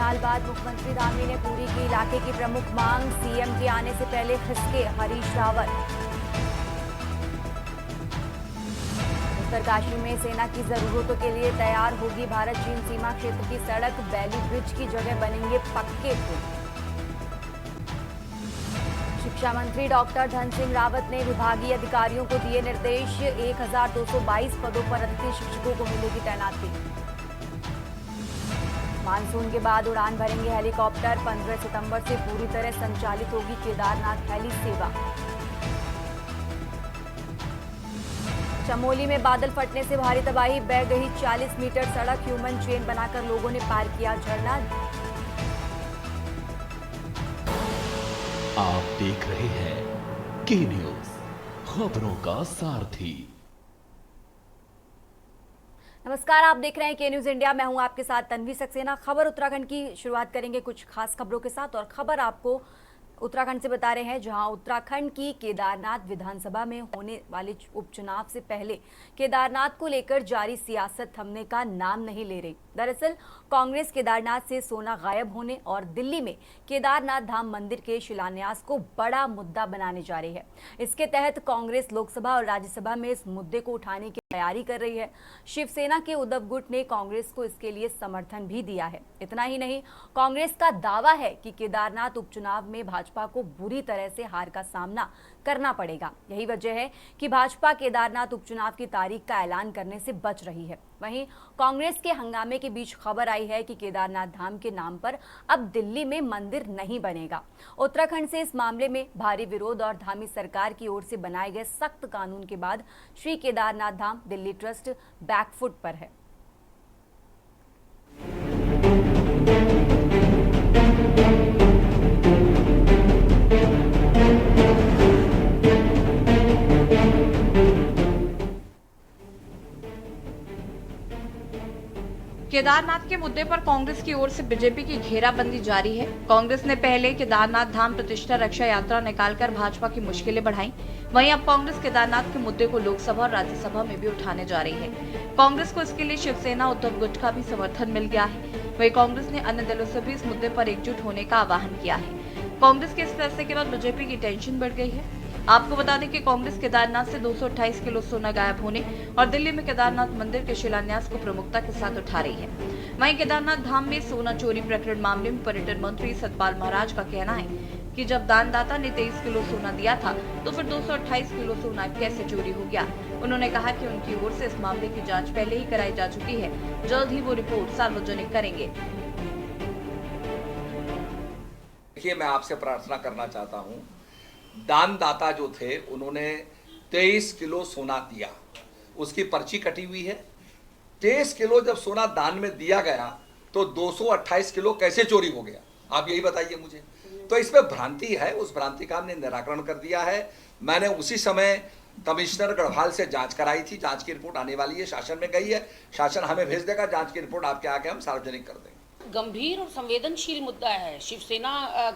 साल बाद मुख्यमंत्री धामी ने पूरी की इलाके की प्रमुख मांग, सीएम के आने से पहले खिसके हरीश रावत। उत्तरकाशी में सेना की जरूरतों के लिए तैयार होगी भारत चीन सीमा क्षेत्र की सड़क, बैली ब्रिज की जगह बनेंगे पक्के पुल। शिक्षा मंत्री डॉक्टर धन सिंह रावत ने विभागीय अधिकारियों को दिए निर्देश, 1222 पदों पर अतिथि शिक्षकों को मिलेगी तैनाती। मानसून के बाद उड़ान भरेंगे हेलीकॉप्टर, 15 सितंबर से पूरी तरह संचालित होगी केदारनाथ हेली सेवा। चमोली में बादल फटने से भारी तबाही, बह गई 40 मीटर सड़क, ह्यूमन चेन बनाकर लोगों ने पार किया झरना। आप देख रहे हैं के न्यूज, खबरों का सारथी। नमस्कार, आप देख रहे हैं के न्यूज इंडिया। मैं हूं आपके साथ तन्वी सक्सेना। खबर उत्तराखंड की शुरुआत करेंगे कुछ खास खबरों के साथ, और खबर आपको उत्तराखंड से बता रहे हैं, जहां उत्तराखंड की केदारनाथ विधानसभा में होने वाले उपचुनाव से पहले केदारनाथ को लेकर जारी सियासत थमने का नाम नहीं ले रही। दरअसल कांग्रेस केदारनाथ से सोना गायब होने और दिल्ली में केदारनाथ धाम मंदिर के शिलान्यास को बड़ा मुद्दा बनाने जा रही है। इसके तहत कांग्रेस लोकसभा और राज्यसभा में इस मुद्दे को उठाने की तैयारी कर रही है। शिवसेना के उद्धव गुट ने कांग्रेस को इसके लिए समर्थन भी दिया है। इतना ही नहीं, कांग्रेस का दावा है कि केदारनाथ उपचुनाव में भाजपा को बुरी तरह से हार का सामना करना पड़ेगा। यही वजह है कि भाजपा केदारनाथ उपचुनाव की तारीख का ऐलान करने से बच रही है। वहीं कांग्रेस के हंगामे के बीच खबर आई है कि केदारनाथ धाम के नाम पर अब दिल्ली में मंदिर नहीं बनेगा। उत्तराखंड से इस मामले में भारी विरोध और धामी सरकार की ओर से बनाए गए सख्त कानून के बाद श्री केदारनाथ धाम दिल्ली ट्रस्ट बैकफुट पर है। केदारनाथ के मुद्दे पर कांग्रेस की ओर से बीजेपी की घेराबंदी जारी है। कांग्रेस ने पहले केदारनाथ धाम प्रतिष्ठा रक्षा यात्रा निकालकर भाजपा की मुश्किलें बढ़ाई। वहीं अब कांग्रेस केदारनाथ के मुद्दे को लोकसभा और राज्यसभा में भी उठाने जा रही है। कांग्रेस को इसके लिए शिवसेना उद्धव गुट का भी समर्थन मिल गया है। वहीं कांग्रेस ने अन्य दलों से भी इस मुद्दे पर एकजुट होने का आह्वान किया है। कांग्रेस के इस फैसले के बाद बीजेपी की टेंशन बढ़ गई है। आपको बता दें कि कांग्रेस केदारनाथ से 228 किलो सोना गायब होने और दिल्ली में केदारनाथ मंदिर के शिलान्यास को प्रमुखता के साथ उठा रही है। वहीं केदारनाथ धाम में सोना चोरी प्रकरण मामले में पर्यटन मंत्री सतपाल महाराज का कहना है कि जब दानदाता ने 23 किलो सोना दिया था तो फिर 228 किलो सोना कैसे चोरी हो गया। उन्होंने कहा कि उनकी ओर से इस मामले की जांच पहले ही कराई जा चुकी है, जल्द ही वो रिपोर्ट सार्वजनिक करेंगे। देखिए, मैं आपसे प्रार्थना करना चाहता हूँ, दानदाता जो थे उन्होंने 23 किलो सोना दिया, उसकी पर्ची कटी हुई है। 23 किलो जब सोना दान में दिया गया तो 228 किलो कैसे चोरी हो गया, आप यही बताइए मुझे। तो इसमें भ्रांति है, उस भ्रांति का हमने निराकरण कर दिया है। मैंने उसी समय कमिश्नर गढ़वाल से जांच कराई थी, जांच की रिपोर्ट आने वाली है, शासन में गई है, शासन हमें भेज देगा, जांच की रिपोर्ट आपके आगे हम सार्वजनिक कर देंगे। गंभीर और संवेदनशील मुद्दा है। शिवसेना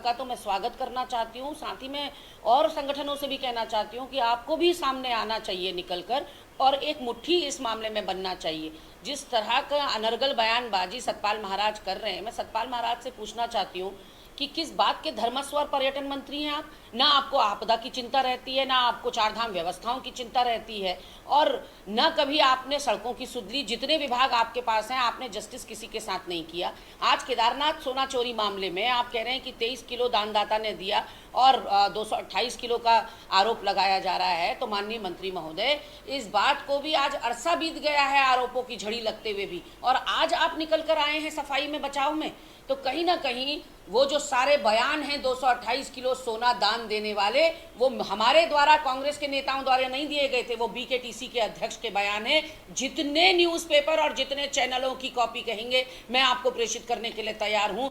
का तो मैं स्वागत करना चाहती हूँ, साथ ही में और संगठनों से भी कहना चाहती हूँ कि आपको भी सामने आना चाहिए निकलकर, और एक मुट्ठी इस मामले में बनना चाहिए। जिस तरह का अनर्गल बयानबाजी सतपाल महाराज कर रहे हैं, मैं सतपाल महाराज से पूछना चाहती हूँ कि किस बात के धर्मस्वर पर्यटन मंत्री हैं आप? ना आपको आपदा की चिंता रहती है, ना आपको चारधाम व्यवस्थाओं की चिंता रहती है, और न कभी आपने सड़कों की सुधरी। जितने विभाग आपके पास हैं, आपने जस्टिस किसी के साथ नहीं किया। आज केदारनाथ सोना चोरी मामले में आप कह रहे हैं कि 23 किलो दानदाता ने दिया और 228 किलो का आरोप लगाया जा रहा है। तो माननीय मंत्री महोदय, इस बात को भी आज अरसा बीत गया है आरोपों की झड़ी लगते हुए भी, और आज आप निकल कर आए हैं सफाई में, बचाव में। तो कहीं ना कहीं वो जो सारे बयान हैं 228 किलो सोना दान देने वाले, वो हमारे द्वारा, कांग्रेस के नेताओं द्वारा नहीं दिए गए थे, वो बीकेटीसी के अध्यक्ष के बयान हैं। जितने न्यूज़पेपर और जितने चैनलों की कॉपी कहेंगे, मैं आपको प्रेषित करने के लिए तैयार हूं।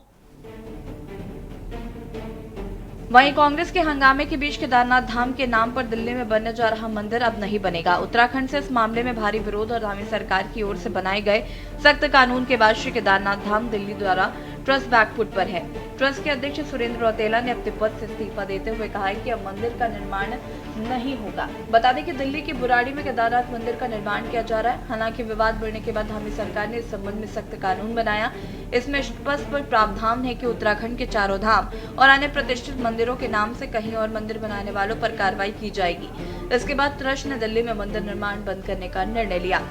वहीं कांग्रेस के हंगामे के बीच केदारनाथ धाम के नाम पर दिल्ली में बनने जा रहा मंदिर अब नहीं बनेगा। उत्तराखंड से इस मामले में भारी विरोध और धामी सरकार की ओर से बनाए गए सख्त कानून के बाद श्री केदारनाथ धाम दिल्ली द्वारा ट्रस्ट बैकफुट पर है। ट्रस्ट के अध्यक्ष सुरेंद्र रौतेला ने अपने पद से इस्तीफा देते हुए कहा है कि अब मंदिर का निर्माण नहीं होगा। बता दें कि दिल्ली के बुराड़ी में केदारनाथ मंदिर का निर्माण किया जा रहा है। हालांकि विवाद बढ़ने के बाद धामी सरकार ने इस संबंध में सख्त कानून बनाया। इसमें स्पष्ट प्रावधान है कि उत्तराखंड के चारों धाम और अन्य प्रतिष्ठित मंदिरों के नाम से कहीं और मंदिर बनाने वालों पर कार्रवाई की जाएगी। इसके बाद ट्रस्ट ने दिल्ली में मंदिर निर्माण बंद करने का निर्णय लिया।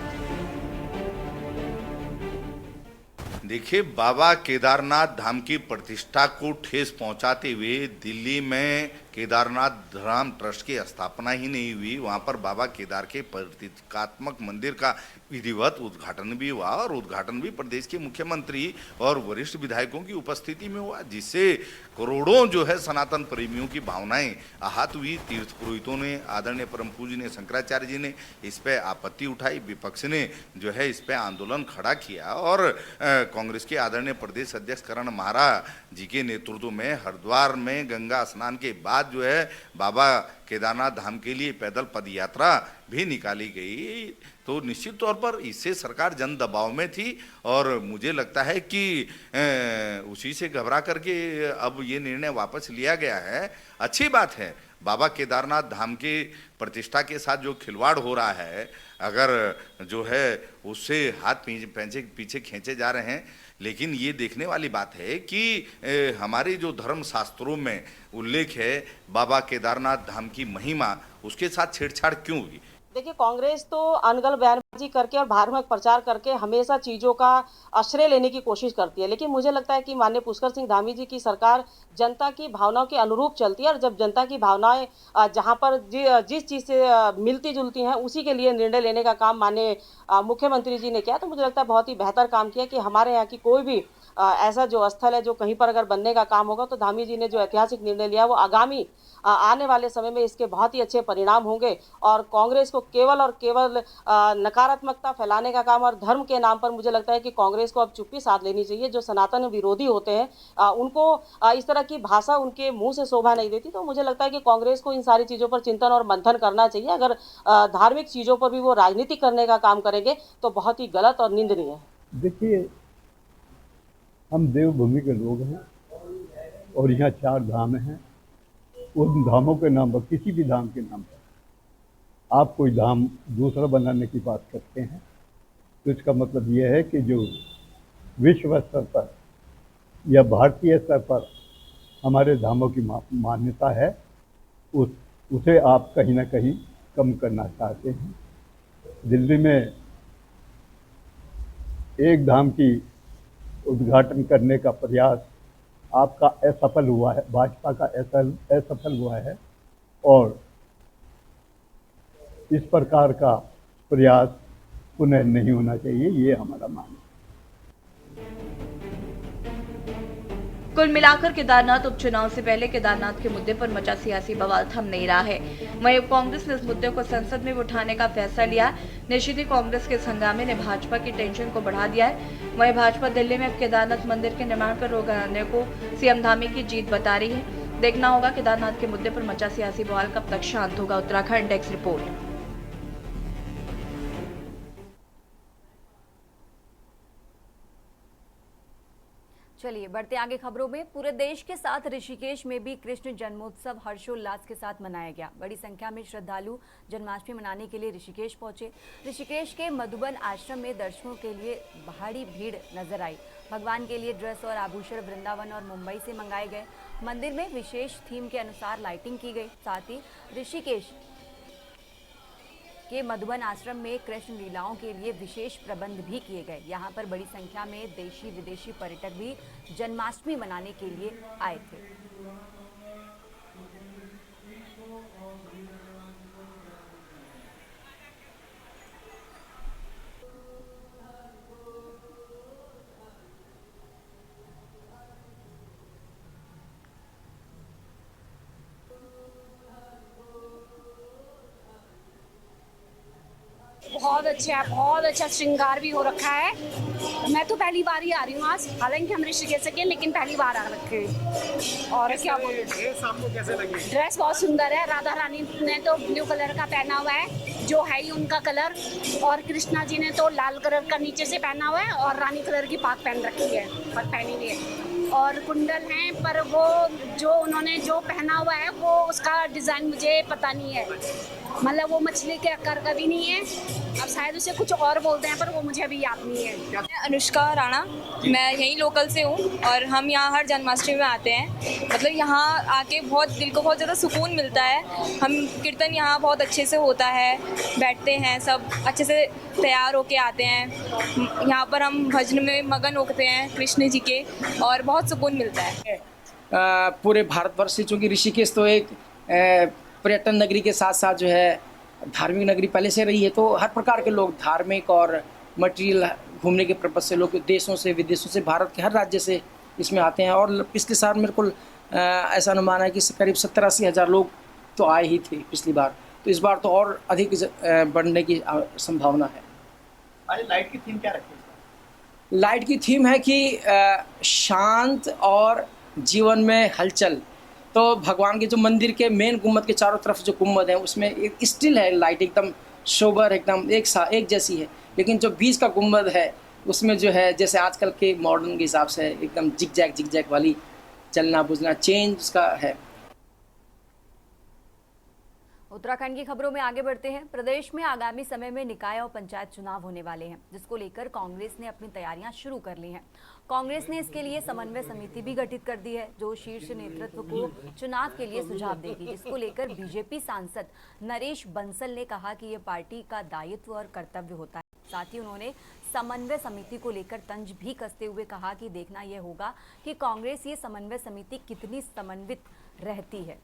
देखिए, बाबा केदारनाथ धाम की प्रतिष्ठा को ठेस पहुंचाते हुए दिल्ली में केदारनाथ धाम ट्रस्ट की स्थापना ही नहीं हुई। वहां पर बाबा केदार के प्रतीकात्मक मंदिर का विधिवत उद्घाटन भी हुआ और उद्घाटन भी प्रदेश के मुख्यमंत्री और वरिष्ठ विधायकों की उपस्थिति में हुआ, जिससे करोड़ों जो है सनातन प्रेमियों की भावनाएं आहत हुई। तीर्थ पुरोहितों ने, आदरणीय परम पूजनीय शंकराचार्य जी ने इस पर आपत्ति उठाई, विपक्ष ने जो है इस पर आंदोलन खड़ा किया और कांग्रेस के आदरणीय प्रदेश अध्यक्ष करण माहरा जी के नेतृत्व में हरिद्वार में गंगा स्नान के बाद जो है बाबा केदारनाथ धाम के लिए पैदल पद यात्रा भी निकाली गई। तो निश्चित तौर पर इससे सरकार जन दबाव में थी और मुझे लगता है कि उसी से घबरा करके अब ये निर्णय वापस लिया गया है। अच्छी बात है, बाबा केदारनाथ धाम के प्रतिष्ठा के साथ जो खिलवाड़ हो रहा है, अगर जो है उससे हाथ पीछे खींचे जा रहे हैं, लेकिन ये देखने वाली बात है कि हमारे जो धर्म शास्त्रों में उल्लेख है बाबा केदारनाथ धाम की महिमा, उसके साथ छेड़छाड़ क्यों हुई? देखिए, कांग्रेस तो अनगढ़ बयानबाजी करके और धार्मिक प्रचार करके हमेशा चीजों का आश्रय लेने की कोशिश करती है, लेकिन मुझे लगता है कि माननीय पुष्कर सिंह धामी जी की सरकार जनता की भावनाओं के अनुरूप चलती है और जब जनता की भावनाएं जहां पर जिस चीज से मिलती जुलती हैं उसी के लिए निर्णय लेने का काम माननीय मुख्यमंत्री जी ने किया। तो मुझे लगता है बहुत ही बेहतर काम किया कि हमारे यहाँ की कोई भी ऐसा जो स्थल है जो कहीं पर अगर बनने का काम होगा तो धामी जी ने जो ऐतिहासिक निर्णय लिया वो आगामी आने वाले समय में इसके बहुत ही अच्छे परिणाम होंगे और कांग्रेस को केवल और केवल नकारात्मकता फैलाने का काम और धर्म के नाम पर मुझे लगता है कि कांग्रेस को अब चुप्पी साध लेनी चाहिए। जो सनातन विरोधी होते हैं उनको इस तरह की भाषा उनके मुंह से शोभा नहीं देती। तो मुझे लगता है कि कांग्रेस को इन सारी चीज़ों पर चिंतन और मंथन करना चाहिए। अगर धार्मिक चीज़ों पर भी वो राजनीति करने का काम करेंगे तो बहुत ही गलत और निंदनीय है। देखिए, हम देवभूमि के लोग हैं और यहाँ 4 धाम हैं। उन धामों के नाम पर, किसी भी धाम के नाम पर आप कोई धाम दूसरा बनाने की बात करते हैं तो इसका मतलब ये है कि जो विश्व स्तर पर या भारतीय स्तर पर हमारे धामों की मान्यता है उसे आप कहीं ना कहीं कम करना चाहते हैं। दिल्ली में एक धाम की उद्घाटन करने का प्रयास आपका असफल हुआ है, भाजपा का असफल हुआ है और इस प्रकार का प्रयास पुनः नहीं होना चाहिए, ये हमारा मानना है। कुल मिलाकर केदारनाथ उपचुनाव से पहले केदारनाथ के मुद्दे पर मचा सियासी बवाल थम नहीं रहा है। वहीं कांग्रेस ने इस मुद्दे को संसद में उठाने का फैसला लिया। निश्चित ही कांग्रेस के इस हंगामे ने भाजपा की टेंशन को बढ़ा दिया है। वहीं भाजपा दिल्ली में अब केदारनाथ मंदिर के निर्माण पर रोक लगाने को सीएम धामी की जीत बता रही है। देखना होगा केदारनाथ के मुद्दे पर मचा सियासी बवाल कब तक शांत होगा। Uttarakhand desk report. चलिए बढ़ते आगे खबरों में। पूरे देश के साथ ऋषिकेश में भी कृष्ण जन्मोत्सव हर्षोल्लास के साथ मनाया गया। बड़ी संख्या में श्रद्धालु जन्माष्टमी मनाने के लिए ऋषिकेश पहुंचे। ऋषिकेश के मधुबन आश्रम में दर्शनों के लिए भारी भीड़ नजर आई। भगवान के लिए ड्रेस और आभूषण वृंदावन और मुंबई से मंगाए गए। मंदिर में विशेष थीम के अनुसार लाइटिंग की गई। साथ ही ऋषिकेश के मधुबन आश्रम में कृष्ण लीलाओं के लिए विशेष प्रबंध भी किए गए। यहाँ पर बड़ी संख्या में देशी विदेशी पर्यटक भी जन्माष्टमी मनाने के लिए आए थे। बहुत अच्छा श्रृंगार भी हो रखा है। मैं तो पहली बार ही आ रही हूँ आज, हालांकि हम ऋषिकेश से लेकिन पहली बार आ रखे हैं। और क्या बोलूं, ड्रेस आपको कैसे लगी? ड्रेस बहुत सुंदर है। राधा रानी ने तो ब्लू कलर का पहना हुआ है जो है ही उनका कलर, और कृष्णा जी ने तो लाल कलर का नीचे से पहना हुआ है और रानी कलर की पाग पहन रखी है और पहनी हुई है। और कुंडल हैं, पर वो जो उन्होंने जो पहना हुआ है वो उसका डिज़ाइन मुझे पता नहीं है, मतलब वो मछली के आकार का भी नहीं है। अब शायद उसे कुछ और बोलते हैं पर वो मुझे अभी याद नहीं है। मैं अनुष्का राणा, मैं यहीं लोकल से हूँ और हम यहाँ हर जन्माष्टमी में आते हैं। मतलब यहाँ आके बहुत दिल को बहुत ज़्यादा सुकून मिलता है। हम कीर्तन यहाँ बहुत अच्छे से होता है, बैठते हैं सब अच्छे से तैयार होके आते हैं। यहाँ पर हम भजन में मगन होते हैं कृष्ण जी के और बहुत सुकून मिलता है। पूरे भारतवर्ष से, चूँकि ऋषिकेश तो एक पर्यटन नगरी के साथ साथ जो है धार्मिक नगरी पहले से रही है, तो हर प्रकार के लोग धार्मिक और मटेरियल घूमने के पर्पज से लोग देशों से विदेशों से भारत के हर राज्य से इसमें आते हैं। और पिछले साल मेरे को ऐसा अनुमान है कि करीब 70-80 हज़ार लोग तो आए ही थे पिछली बार, तो इस बार तो और अधिक बढ़ने की संभावना है। आज लाइट की थीम क्या रखी है? लाइट की थीम है कि शांत और जीवन में हलचल। तो भगवान के जो मंदिर के मेन गुम्बद के चारों तरफ जो गुम्बद है उसमें एक स्टिल है, लाइट एकदम सोबर, एकदम एक जैसी है। लेकिन जो बीच का गुम्बद है उसमें जो है जैसे आजकल के मॉडर्न के हिसाब से एकदम जिग जैग वाली चलना बुझना चेंज उसका है। उत्तराखंड की खबरों में आगे बढ़ते हैं। प्रदेश में आगामी समय में निकाय और पंचायत चुनाव होने वाले हैं, जिसको लेकर कांग्रेस ने अपनी तैयारियां शुरू कर ली हैं। कांग्रेस ने इसके लिए समन्वय समिति भी गठित कर दी है, जो शीर्ष नेतृत्व को चुनाव के लिए सुझाव देगी, जिसको लेकर बीजेपी सांसद नरेश बंसल ने कहा कि ये पार्टी का दायित्व और कर्तव्य होता है। साथ ही उन्होंने समन्वय समिति को लेकर तंज भी कसते हुए कहा कि देखना यह होगा कि कांग्रेस ये समन्वय समिति कितनी समन्वित रहती है।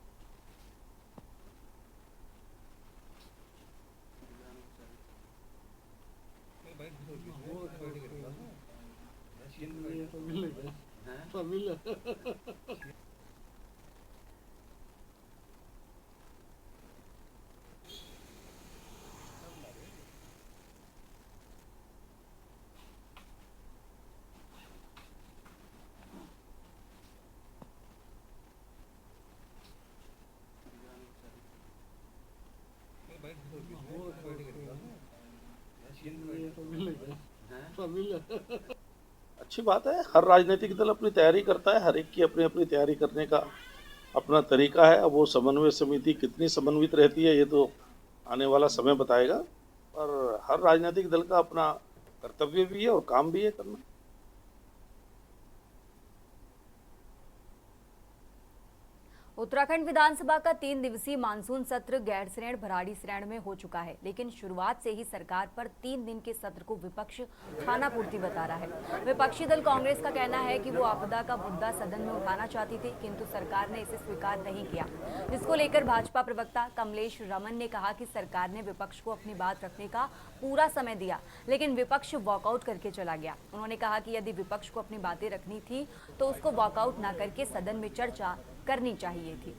अच्छी बात है, हर राजनीतिक दल अपनी तैयारी करता है, हर एक की अपनी अपनी तैयारी करने का अपना तरीका है। अब वो समन्वय समिति कितनी समन्वित रहती है ये तो आने वाला समय बताएगा, पर हर राजनीतिक दल का अपना कर्तव्य भी है और काम भी है करना। उत्तराखंड विधानसभा का 3 दिवसीय मानसून सत्र गैरसैंण भराड़ीसैंण में हो चुका है, लेकिन शुरुआत से ही सरकार पर 3 दिन के सत्र को विपक्ष खानापूर्ति बता रहा है। विपक्षी दल कांग्रेस का कहना है कि वो आपदा का मुद्दा सदन में उठाना चाहती थी, किंतु सरकार ने इसे स्वीकार नहीं किया, जिसको लेकर भाजपा प्रवक्ता कमलेश रमन ने कहा कि सरकार ने विपक्ष को अपनी बात रखने का पूरा समय दिया, लेकिन विपक्ष वॉकआउट करके चला गया। उन्होंने कहा कि यदि विपक्ष को अपनी बातें रखनी थी तो उसको वॉकआउट न करके सदन में चर्चा करनी चाहिए थी।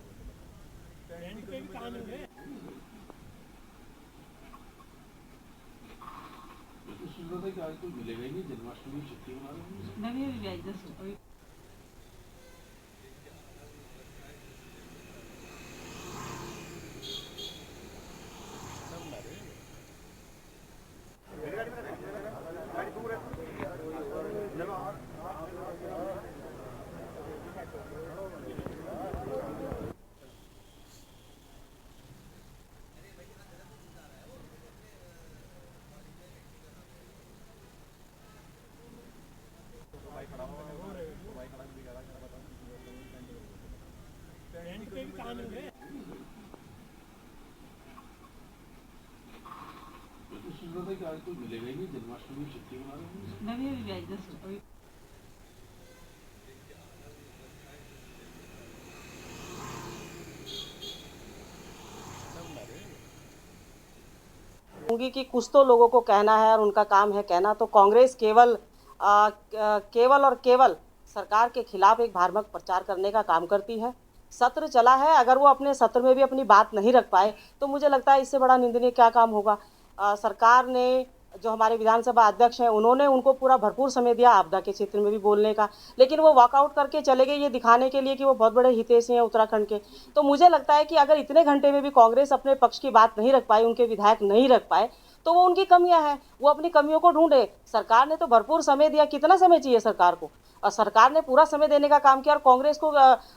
कि कुछ तो लोगों को कहना है और उनका काम है कहना, तो कांग्रेस केवल और केवल सरकार के खिलाफ एक भ्रामक प्रचार करने का काम करती है। सत्र चला है, अगर वो अपने सत्र में भी अपनी बात नहीं रख पाए तो मुझे लगता है इससे बड़ा निंदनीय क्या काम होगा। सरकार ने, जो हमारे विधानसभा अध्यक्ष हैं, उन्होंने उनको पूरा भरपूर समय दिया आपदा के क्षेत्र में भी बोलने का, लेकिन वो वॉकआउट करके चले गए ये दिखाने के लिए कि वो बहुत बड़े हितैषी हैं उत्तराखंड के। तो मुझे लगता है कि अगर इतने घंटे में भी कांग्रेस अपने पक्ष की बात नहीं रख पाई, उनके विधायक नहीं रख पाए, तो वो उनकी कमियां हैं, वो अपनी कमियों को ढूंढे। सरकार ने तो भरपूर समय दिया, कितना समय चाहिए सरकार को? और सरकार ने पूरा समय देने का काम किया। और कांग्रेस को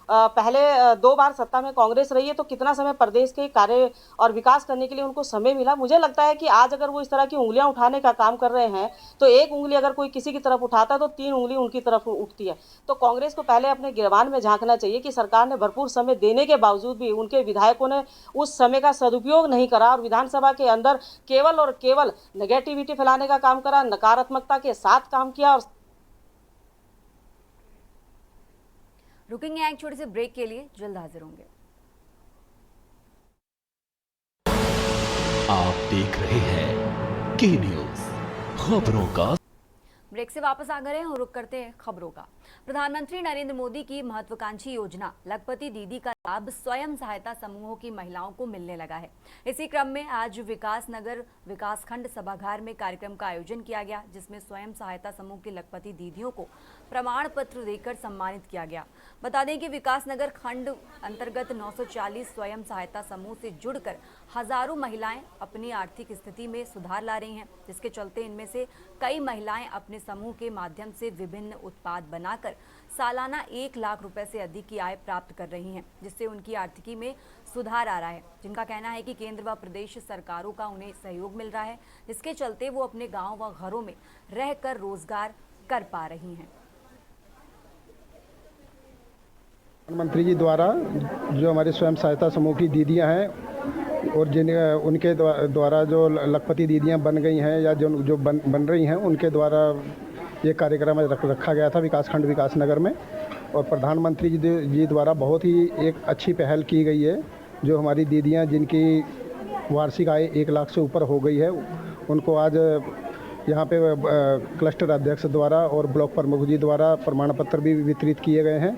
पहले 2 बार सत्ता में कांग्रेस रही है, तो कितना समय प्रदेश के कार्य और विकास करने के लिए उनको समय मिला। मुझे लगता है कि आज अगर वो इस तरह की उंगलियां उठाने का काम कर रहे हैं, तो एक उंगली अगर कोई किसी की तरफ उठाता है तो 3 उंगली उनकी तरफ उठती है। तो कांग्रेस को पहले अपने गिरबान में झांकना चाहिए कि सरकार ने भरपूर समय देने के बावजूद भी उनके विधायकों ने उस समय का सदुपयोग नहीं करा और विधानसभा के अंदर केवल और केवल नेगेटिविटी फैलाने का काम करा, नकारात्मकता के साथ काम किया। और रुकेंगे एक छोटे से ब्रेक के लिए, जल्द हाजिर होंगे। आप देख रहे हैं के न्यूज, खबरों का। ब्रेक से वापस आ गए हैं और रुक करते हैं खबरों का। प्रधानमंत्री नरेंद्र मोदी की महत्वाकांक्षी योजना लखपति दीदी का लाभ स्वयं सहायता समूहों की महिलाओं को मिलने लगा है। इसी क्रम में आज विकास नगर विकासखंड सभागार में कार्यक्रम का आयोजन किया गया, जिसमें स्वयं सहायता समूह की लखपति दीदियों को प्रमाण पत्र देकर सम्मानित किया गया। बता दें कि विकास नगर खंड अंतर्गत 940 स्वयं सहायता समूह से जुड़कर हजारों महिलाएं अपनी आर्थिक स्थिति में सुधार ला रही हैं, जिसके चलते इनमें से कई महिलाएं अपने समूह के माध्यम से विभिन्न उत्पाद बनाकर सालाना 1 लाख रुपए से अधिक की आय प्राप्त कर रही हैं, जिससे उनकी आर्थिकी में सुधार आ रहा है। जिनका कहना है कि केंद्र व प्रदेश सरकारों का उन्हें सहयोग मिल रहा है, जिसके चलते वो अपने गांव व घरों में रहकर रोजगार कर पा रही हैं। प्रधानमंत्री जी द्वारा जो हमारे स्वयं सहायता समूह की दीदियां हैं और जिन उनके द्वारा जो लखपति दीदियां बन गई हैं या जो बन रही हैं, उनके द्वारा ये कार्यक्रम रखा गया था विकासखंड विकासनगर में। और प्रधानमंत्री जी द्वारा बहुत ही एक अच्छी पहल की गई है। जो हमारी दीदियां जिनकी वार्षिक आय 1 लाख से ऊपर हो गई है, उनको आज यहाँ पे क्लस्टर अध्यक्ष द्वारा और ब्लॉक प्रमुख जी द्वारा प्रमाण पत्र भी वितरित किए गए हैं।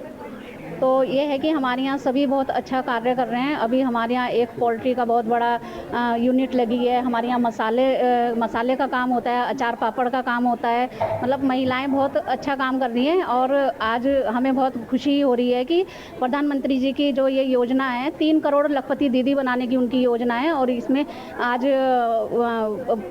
तो ये है कि हमारे यहाँ सभी बहुत अच्छा कार्य कर रहे हैं। अभी हमारे यहाँ एक पोल्ट्री का बहुत बड़ा यूनिट लगी है। हमारे यहाँ मसाले का काम होता है, अचार पापड़ का काम होता है। मतलब महिलाएं बहुत अच्छा काम कर रही हैं। और आज हमें बहुत खुशी हो रही है कि प्रधानमंत्री जी की जो ये योजना है, 3 करोड़ लखपति दीदी बनाने की उनकी योजना है। और इसमें आज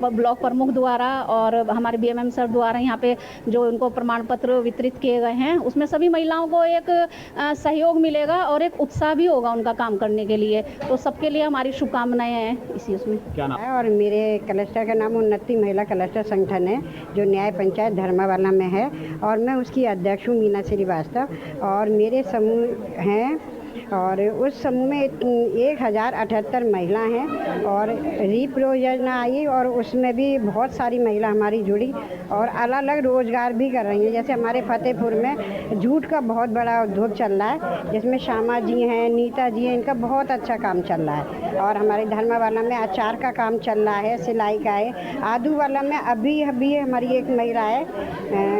ब्लॉक प्रमुख द्वारा और हमारे BMM सर द्वारा यहाँ पे जो उनको प्रमाण पत्र वितरित किए गए हैं, उसमें सभी महिलाओं को एक सहयोग मिलेगा और एक उत्साह भी होगा उनका काम करने के लिए। तो सबके लिए हमारी शुभकामनाएं हैं इसी उसमें। क्या नाम है? और मेरे क्लस्टर का नाम उन्नति महिला क्लस्टर संगठन है, जो न्याय पंचायत धर्मावाला में है। और मैं उसकी अध्यक्ष हूँ, मीना श्रीवास्तव। और मेरे समूह हैं और उस समूह में 1078 महिला हैं। और रीप योजना आई और उसमें भी बहुत सारी महिला हमारी जुड़ी और अलग अलग रोजगार भी कर रही हैं। जैसे हमारे फतेहपुर में जूट का बहुत बड़ा उद्योग चल रहा है, जिसमें श्यामा जी हैं, नीता जी हैं, इनका बहुत अच्छा काम चल रहा है। और हमारे धर्मावाला में अचार का काम चल रहा है, सिलाई का है। आदूवाला में अभी हमारी एक महिला है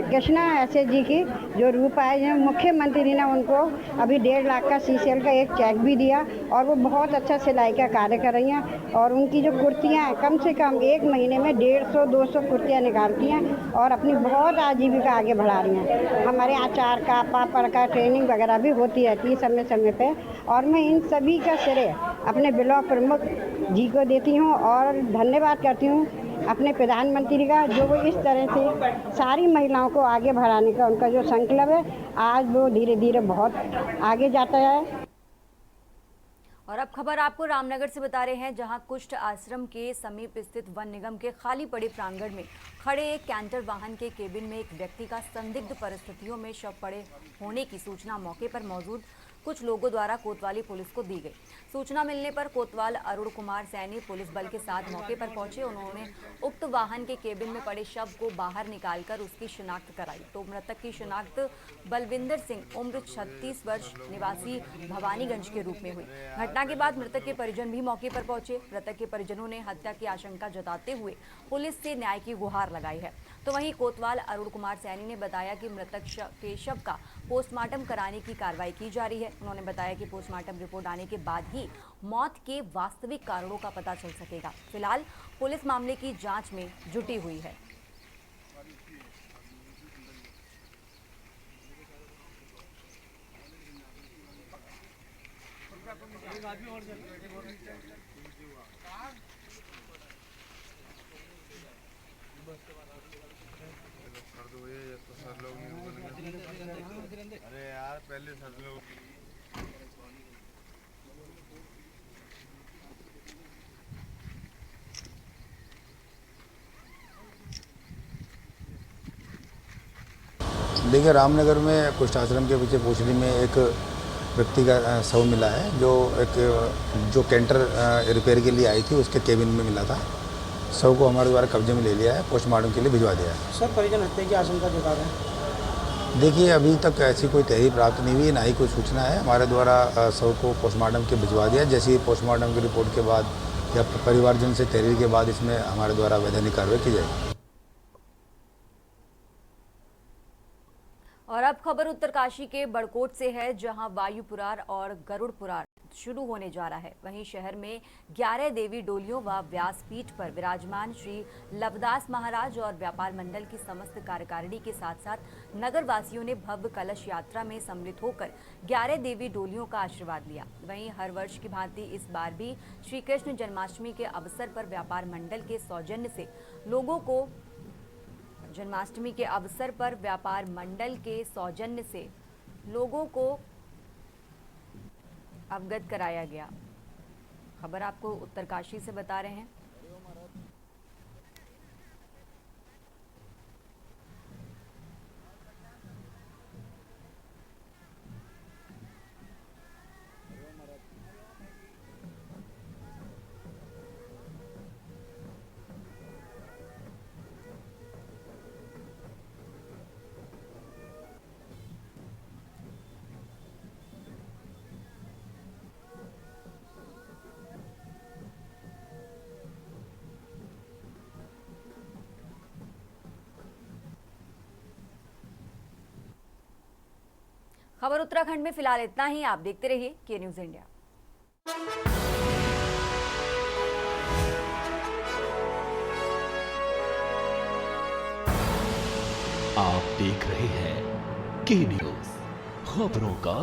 कृष्णा ऐसे जी की, जो रूपा है, जो मुख्यमंत्री ने उनको अभी 1.5 लाख का CCL का एक चेक भी दिया। और वो बहुत अच्छा सिलाई का कार्य कर रही हैं। और उनकी जो कुर्तियाँ हैं, कम से कम 1 महीने में 150-200 कुर्तियाँ निकालती हैं और अपनी बहुत आजीविका आगे बढ़ा रही हैं। हमारे अचार का, पापड़ का ट्रेनिंग वगैरह भी होती रहती है समय समय पे। और मैं इन सभी का श्रेय अपने ब्लॉक प्रमुख जी को देती हूँ और धन्यवाद करती हूँ अपने प्रधानमंत्री का, जो वो इस तरह से सारी महिलाओं को आगे बढ़ाने का उनका जो संकल्प है, आज वो धीरे धीरे बहुत आगे जाता है। और अब खबर आपको रामनगर से बता रहे हैं, जहां कुष्ठ आश्रम के समीप स्थित वन निगम के खाली पड़े प्रांगण में खड़े एक कैंटर वाहन के केबिन में एक व्यक्ति का संदिग्ध परिस्थितियों में शव पड़े होने की सूचना मौके पर मौजूद कुछ लोगों द्वारा कोतवाली पुलिस को दी गई। सूचना मिलने पर कोतवाल अरुण कुमार सैनी पुलिस बल के साथ मौके पर पहुंचे। उन्होंने उक्त वाहन के केबिन में पड़े शव को बाहर निकालकर उसकी शिनाख्त कराई। तो मृतक की शिनाख्त बलविंदर सिंह उम्र 36 वर्ष निवासी भवानीगंज के रूप में हुई। घटना के बाद मृतक के परिजन भी मौके पर पहुंचे। मृतक के परिजनों ने हत्या की आशंका जताते हुए पुलिस से न्याय की गुहार लगाई है। तो वहीं कोतवाल अरुण कुमार सैनी ने बताया कि मृतक के शव का पोस्टमार्टम कराने की कार्रवाई की जा रही है। उन्होंने बताया कि पोस्टमार्टम रिपोर्ट आने के बाद ही मौत के वास्तविक कारणों का पता चल सकेगा। फिलहाल पुलिस मामले की जांच में जुटी हुई है। अरे यार पहले सर लोग देखिए, रामनगर में कुष्ठ आश्रम के पीछे पोछड़ी में एक व्यक्ति का शव मिला है, जो कैंटर रिपेयर के लिए आई थी, उसके केबिन में मिला था। शव को हमारे द्वारा कब्जे में ले लिया है, पोस्टमार्टम के लिए भिजवा दिया है। सर, परिजन हत्या की आशंका जता रहे हैं। देखिए, अभी तक ऐसी कोई तहरीर प्राप्त नहीं हुई, ना ही कोई सूचना है। हमारे द्वारा शव को पोस्टमार्टम के भिजवा दिया। जैसे ही पोस्टमार्टम की रिपोर्ट के बाद या परिवारजन से तहरीर के बाद इसमें हमारे द्वारा वैधानिक कार्रवाई की जाएगी। और अब खबर उत्तरकाशी के बड़कोट से है, जहां वायु पुराण और गरुड़ पुराण शुरू होने जा रहा है। वहीं शहर में 11 देवी डोलियों व व्यासपीठ पर विराजमान श्री लवदास महाराज और व्यापार मंडल की समस्त कार्यकारिणी के साथ साथ नगर वासियों ने भव्य कलश यात्रा में सम्मिलित होकर 11 देवी डोलियों का आशीर्वाद लिया। वहीं हर वर्ष की भांति इस बार भी श्री कृष्ण जन्माष्टमी के अवसर पर व्यापार मंडल के सौजन्य से लोगों को जन्माष्टमी के अवसर पर व्यापार मंडल के सौजन्य से लोगों को अवगत कराया गया। खबर आपको उत्तरकाशी से बता रहे हैं। खबर उत्तराखंड में फिलहाल इतना ही। आप देखते रहिए के न्यूज इंडिया। आप देख रहे हैं के न्यूज, खबरों का